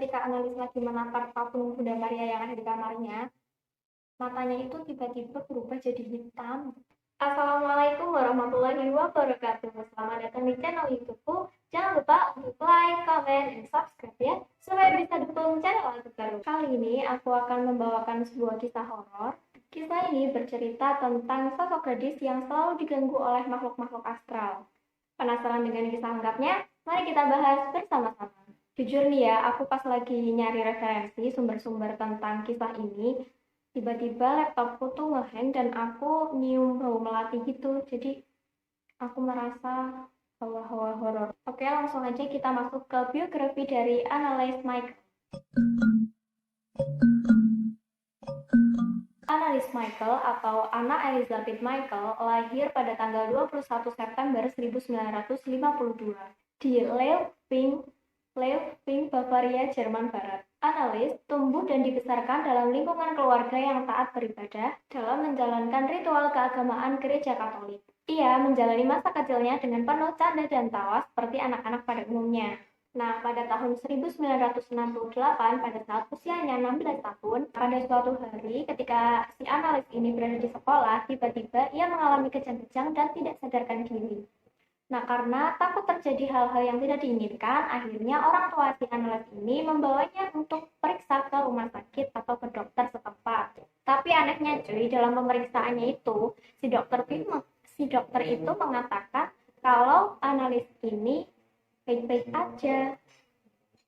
ketika analis lagi menatap patung Bunda Maria yang ada di kamarnya, matanya itu tiba-tiba berubah jadi hitam. Assalamualaikum warahmatullahi wabarakatuh. Selamat datang di channel YouTubeku. Jangan lupa untuk like, comment, dan subscribe ya, supaya bisa dukung channel aku terbaru. Kali ini aku akan membawakan sebuah kisah horor. Kisah ini bercerita tentang sosok gadis yang selalu diganggu oleh makhluk-makhluk astral. Penasaran dengan kisah lengkapnya? Mari kita bahas bersama-sama. Jujur nih ya, aku pas lagi nyari referensi sumber-sumber tentang kisah ini, tiba-tiba laptopku tuh ngehang dan aku nyium bau melati gitu. Jadi aku merasa hawa-hawa horor. Oke, langsung aja kita masuk ke biografi dari Anneliese Michael. Anneliese Michael atau Anna Elizabeth Michael lahir pada tanggal 21 September 1952 di Leipzig, Bavaria, Jerman Barat. Anneliese tumbuh dan dibesarkan dalam lingkungan keluarga yang taat beribadah dalam menjalankan ritual keagamaan Gereja Katolik. Ia menjalani masa kecilnya dengan penuh canda dan tawa seperti anak-anak pada umumnya. Nah, pada tahun 1968, pada saat usianya 16 tahun, pada suatu hari ketika si Anneliese ini berada di sekolah, tiba-tiba ia mengalami kejang-kejang dan tidak sadarkan diri. Nah, karena takut terjadi hal-hal yang tidak diinginkan, akhirnya orang tua si Anneliese ini membawanya untuk periksa ke rumah sakit atau ke dokter setempat. Tapi anehnya cuy, dalam pemeriksaannya itu, si dokter itu mengatakan kalau Anneliese ini baik-baik aja,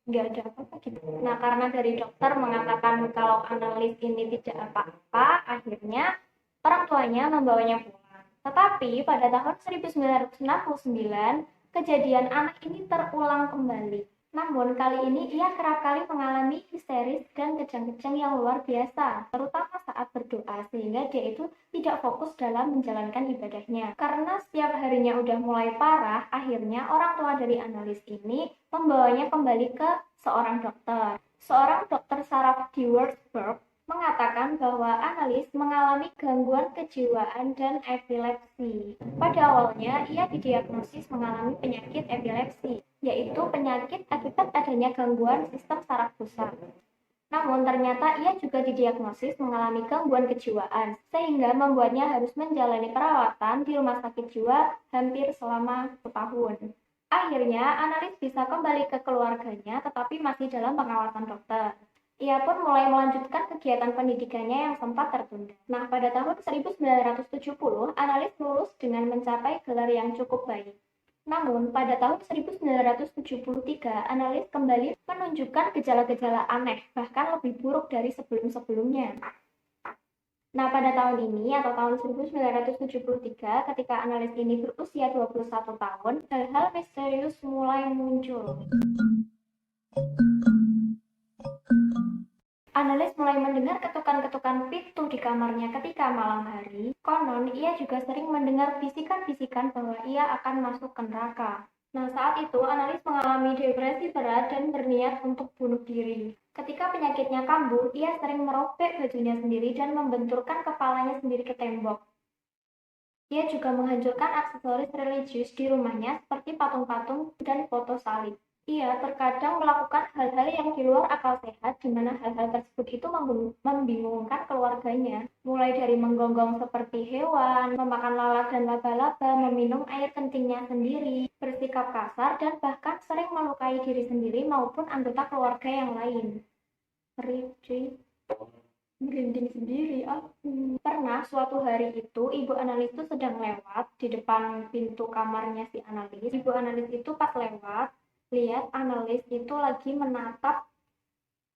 nggak ada apa-apa gitu. Nah, karena dari dokter mengatakan kalau Anneliese ini tidak apa-apa, akhirnya orang tuanya membawanya pulang. Tetapi pada tahun 1969, kejadian anak ini terulang kembali. Namun kali ini ia kerap kali mengalami histeris dan kejang-kejang yang luar biasa, terutama saat berdoa, sehingga dia itu tidak fokus dalam menjalankan ibadahnya. Karena setiap harinya udah mulai parah, akhirnya orang tua dari Anneliese ini membawanya kembali ke seorang dokter. Seorang dokter saraf di Würzburg mengatakan bahwa Anneliese mengalami gangguan kejiwaan dan epilepsi. Pada awalnya, ia didiagnosis mengalami penyakit epilepsi, yaitu penyakit akibat adanya gangguan sistem saraf pusat. Namun ternyata ia juga didiagnosis mengalami gangguan kejiwaan, sehingga membuatnya harus menjalani perawatan di rumah sakit jiwa hampir selama setahun. Akhirnya, Anneliese bisa kembali ke keluarganya, tetapi masih dalam pengawasan dokter. Ia pun mulai melanjutkan kegiatan pendidikannya yang sempat tertunda. Nah, pada tahun 1970, Anneliese lulus dengan mencapai gelar yang cukup baik. Namun, pada tahun 1973, Anneliese kembali menunjukkan gejala-gejala aneh, bahkan lebih buruk dari sebelum-sebelumnya. Nah, pada tahun ini atau tahun 1973, ketika Anneliese ini berusia 21 tahun, hal-hal misterius mulai muncul. Anneliese mulai mendengar ketukan-ketukan pintu di kamarnya ketika malam hari. Konon, ia juga sering mendengar bisikan-bisikan bahwa ia akan masuk ke neraka. Nah, saat itu Anneliese mengalami depresi berat dan berniat untuk bunuh diri. Ketika penyakitnya kambuh, ia sering merobek bajunya sendiri dan membenturkan kepalanya sendiri ke tembok. Ia juga menghancurkan aksesoris religius di rumahnya seperti patung-patung dan foto salib. Ia terkadang melakukan hal-hal yang di luar akal sehat, di mana hal-hal tersebut itu membingungkan keluarganya. Mulai dari menggonggong seperti hewan, memakan lalat dan laba-laba, meminum air kencingnya sendiri, bersikap kasar, dan bahkan sering melukai diri sendiri maupun anggota keluarga yang lain. Merinding sendiri aku. Pernah suatu hari itu Ibu Anneliese itu sedang lewat di depan pintu kamarnya si Anneliese. Ibu Anneliese itu pas lewat lihat Anneliese itu lagi menatap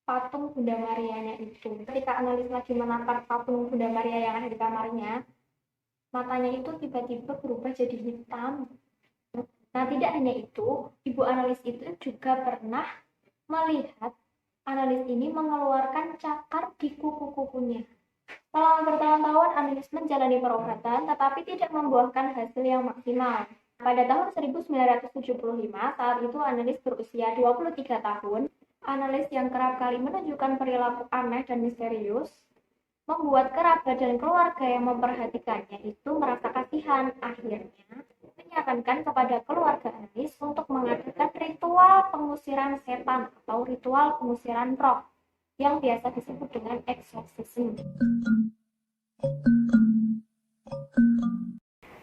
patung Bunda Marianya itu. Ketika Anneliese lagi menatap patung Bunda Maria yang ada di kamarnya, matanya itu tiba-tiba berubah jadi hitam. Nah, tidak hanya itu, Ibu Anneliese itu juga pernah melihat Anneliese ini mengeluarkan cakar di kuku-kukunya. Selama bertahun-tahun, Anneliese menjalani perobatan, tetapi tidak membuahkan hasil yang maksimal. Pada tahun 1975, saat itu Anneliese berusia 23 tahun. Anneliese yang kerap kali menunjukkan perilaku aneh dan misterius, membuat kerabat dan keluarga yang memperhatikannya itu merasa kasihan. Akhirnya, menyarankan kepada keluarga analis untuk mengadakan ritual pengusiran setan atau ritual pengusiran roh yang biasa disebut dengan eksorsisme.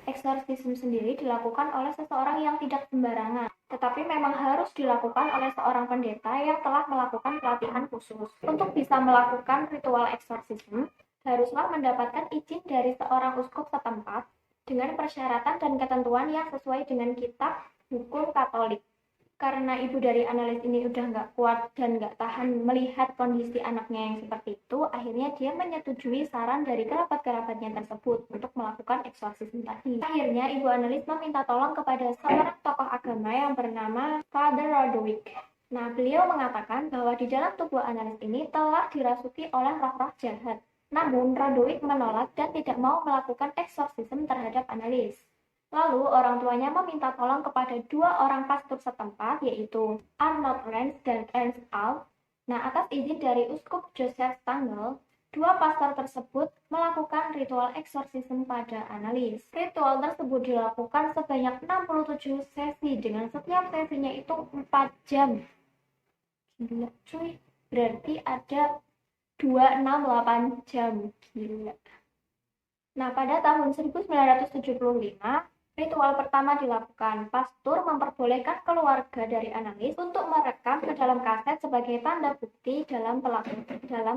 Eksorsisme sendiri dilakukan oleh seseorang yang tidak sembarangan, tetapi memang harus dilakukan oleh seorang pendeta yang telah melakukan pelatihan khusus. Untuk bisa melakukan ritual eksorsisme, haruslah mendapatkan izin dari seorang uskup setempat dengan persyaratan dan ketentuan yang sesuai dengan kitab hukum Katolik. Karena ibu dari analis ini udah nggak kuat dan nggak tahan melihat kondisi anaknya yang seperti itu, akhirnya dia menyetujui saran dari kerabat-kerabatnya tersebut untuk melakukan eksorsisme tadi. Akhirnya ibu analis meminta tolong kepada seorang tokoh agama yang bernama Father Roderick. Nah, beliau mengatakan bahwa di dalam tubuh analis ini telah dirasuki oleh roh-roh jahat. Namun, Roderick menolak dan tidak mau melakukan eksorsisme terhadap analis. Lalu orang tuanya meminta tolong kepada dua orang pastor setempat, yaitu Arnold Rance dan Ernst Alf. Nah, atas izin dari Uskup Joseph Stangl, dua pastor tersebut melakukan ritual eksorsisme pada analis. Ritual tersebut dilakukan sebanyak 67 sesi dengan setiap sesinya itu 4 jam. Gila cuy, berarti ada 268 jam. Gila. Nah, pada tahun 1975, ritual pertama dilakukan. Pastor memperbolehkan keluarga dari analis untuk merekam ke dalam kaset sebagai tanda bukti dalam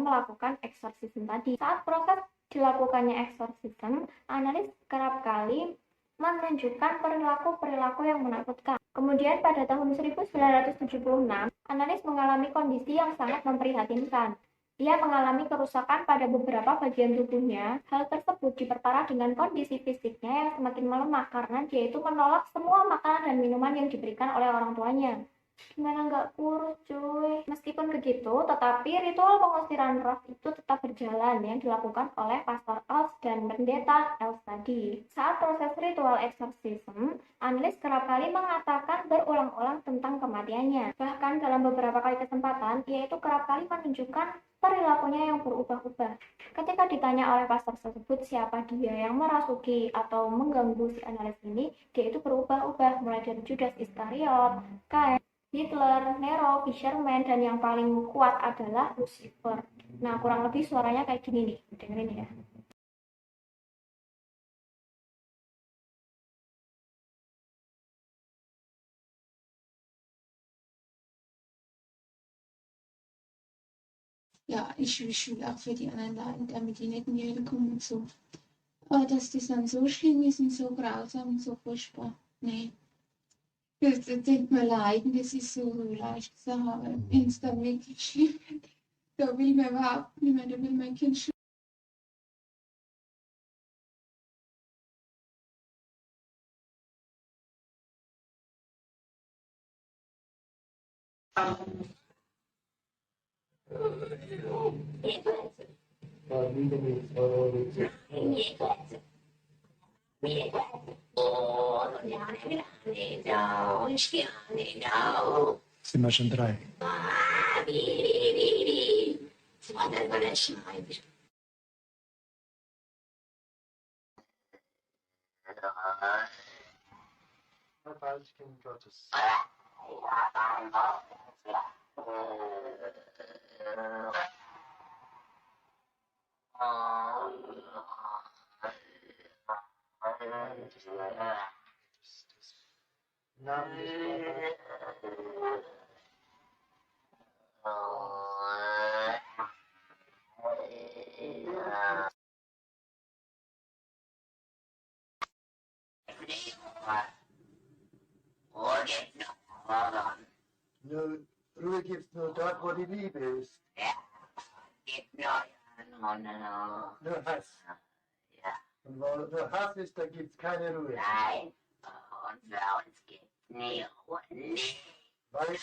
melakukan eksorsisme tadi. Saat proses dilakukannya eksorsisme, analis kerap kali menunjukkan perilaku-perilaku yang menakutkan. Kemudian pada tahun 1976, analis mengalami kondisi yang sangat memprihatinkan. Dia mengalami kerusakan pada beberapa bagian tubuhnya. Hal tersebut diperparah dengan kondisi fisiknya yang semakin melemah karena dia itu menolak semua makanan dan minuman yang diberikan oleh orang tuanya. Gimana nggak kurus cuy? Meskipun begitu, tetapi ritual pengusiran roh itu tetap berjalan yang dilakukan oleh Pastor Els dan Pendeta Els tadi. Saat proses ritual eksorsisme, analis kerap kali mengatakan berulang-ulang tentang kematiannya. Bahkan dalam beberapa kali kesempatan, ia itu kerap kali menunjukkan perilakunya yang berubah-ubah. Ketika ditanya oleh pastor tersebut siapa dia yang merasuki atau mengganggu si analis ini, dia itu berubah-ubah mulai dari Judas Iskariot, Kain, Hitler, Nero, Fisherman, dan yang paling kuat adalah Lucifer. Nah, kurang lebih suaranya kayak gini nih, dengerin ya. Ja, ich will auch für die anderen leiden, damit die nicht in die Hölle kommen und so. Aber dass das dann so schlimm ist und so grausam und so furchtbar, nee. Das tut mir leid, das ist so leicht gesagt, aber wenn es dann wirklich schlimm wird, da will man überhaupt nicht mehr, da will mein Kind schon. Sind wir schon drei? Als Kind Gottes. Namen des Vaters. Ruhe gibt's nur dort, wo die Liebe ist. Nur Hass. Und wo nur Hass ist, da gibt's keine Ruhe. Nein. Und bei uns gibt's nie Ruhe. Nie. Weil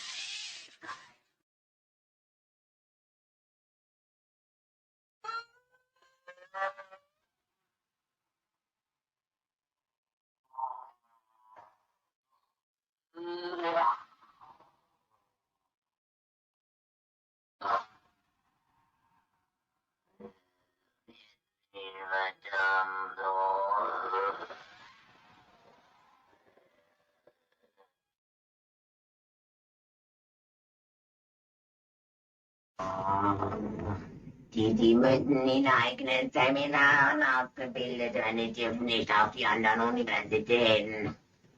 Die mitten eigenen Seminaren ausgebildet, eine dürfen nicht auf die anderen Universitäten.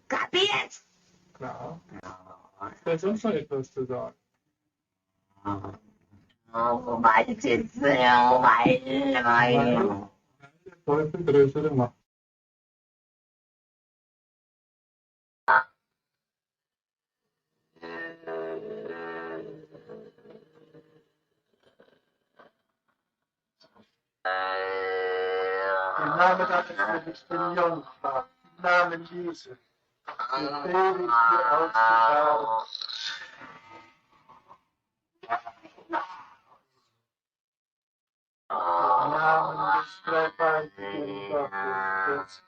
Kapiert? Klar. Stellt uns noch etwas zu sagen. Wobei es jetzt, weil. Der Teufel größere Macht. Im Namen deines Millionen, im Namen Jesu, befehle ich dir auszufahren. Im Namen des dreifaltigen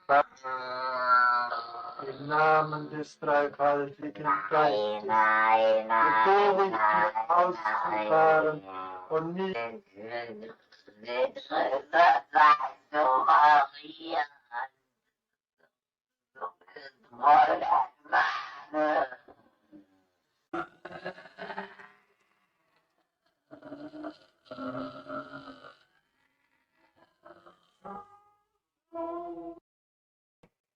Gottes, im Namen des dreifaltigen Geistes, befehle ich dir auszufahren und nicht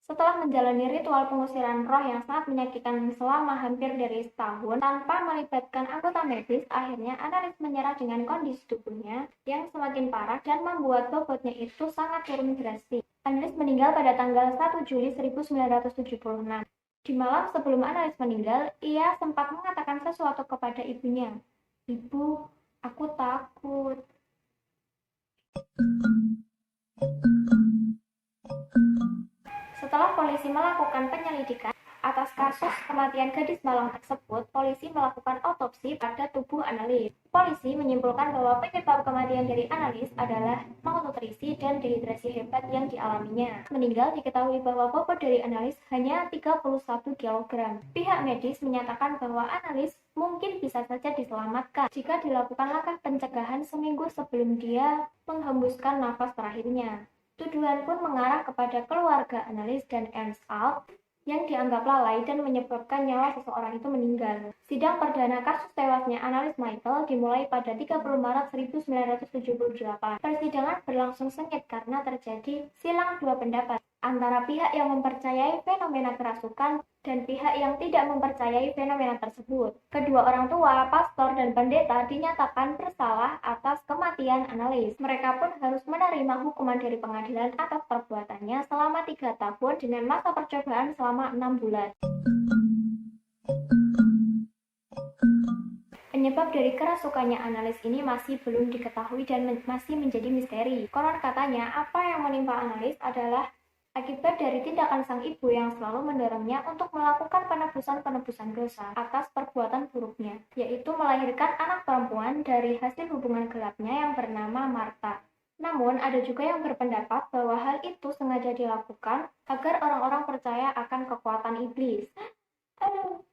Setelah menjalani ritual pengusiran roh yang sangat menyakitkan selama hampir dari setahun tanpa melibatkan anggota medis, akhirnya Annelies menyerah dengan kondisi tubuhnya yang semakin parah dan membuat bobotnya itu sangat turun drastis. Annelies meninggal pada tanggal 1 Juli 1976. Di malam sebelum Annelies meninggal, ia sempat mengatakan sesuatu kepada ibunya. "Ibu, aku takut." Setelah polisi melakukan penyelidikan atas kasus kematian gadis malang tersebut, polisi melakukan otopsi pada tubuh Annelies. Polisi menyimpulkan bahwa penyebab kematian dari Annelies adalah malnutrisi dan dehidrasi hebat yang dialaminya. Meninggal diketahui bahwa bobot dari Annelies hanya 31 kg. Pihak medis menyatakan bahwa Annelies mungkin bisa saja diselamatkan jika dilakukan langkah pencegahan seminggu sebelum dia menghembuskan nafas terakhirnya. Tuduhan pun mengarah kepada keluarga Annelies dan Ernst Alp yang dianggap lalai dan menyebabkan nyawa seseorang itu meninggal. Sidang perdana kasus tewasnya Annelies Michael dimulai pada 30 Maret 1978. Persidangan berlangsung sengit karena terjadi silang dua pendapat antara pihak yang mempercayai fenomena kerasukan dan pihak yang tidak mempercayai fenomena tersebut. Kedua orang tua, pastor dan pendeta dinyatakan bersalah atas kematian Annelies. Mereka pun harus menerima hukuman dari pengadilan atas perbuatannya selama 3 tahun dengan masa percobaan selama 6 bulan. Penyebab dari kerasukannya Annelies ini masih belum diketahui dan masih menjadi misteri. Konon katanya apa yang menimpa Annelies adalah akibat dari tindakan sang ibu yang selalu mendorongnya untuk melakukan penebusan-penebusan dosa atas perbuatan buruknya, yaitu melahirkan anak perempuan dari hasil hubungan gelapnya yang bernama Martha. Namun, ada juga yang berpendapat bahwa hal itu sengaja dilakukan agar orang-orang percaya akan kekuatan iblis. Aduh,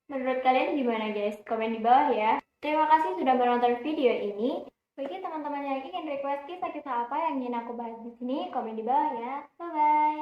menurut kalian gimana guys? Komen di bawah ya. Terima kasih sudah menonton video ini. Bagi teman-teman yang ingin request kisah-kisah apa yang ingin aku bahas di sini, komen di bawah ya. Bye-bye.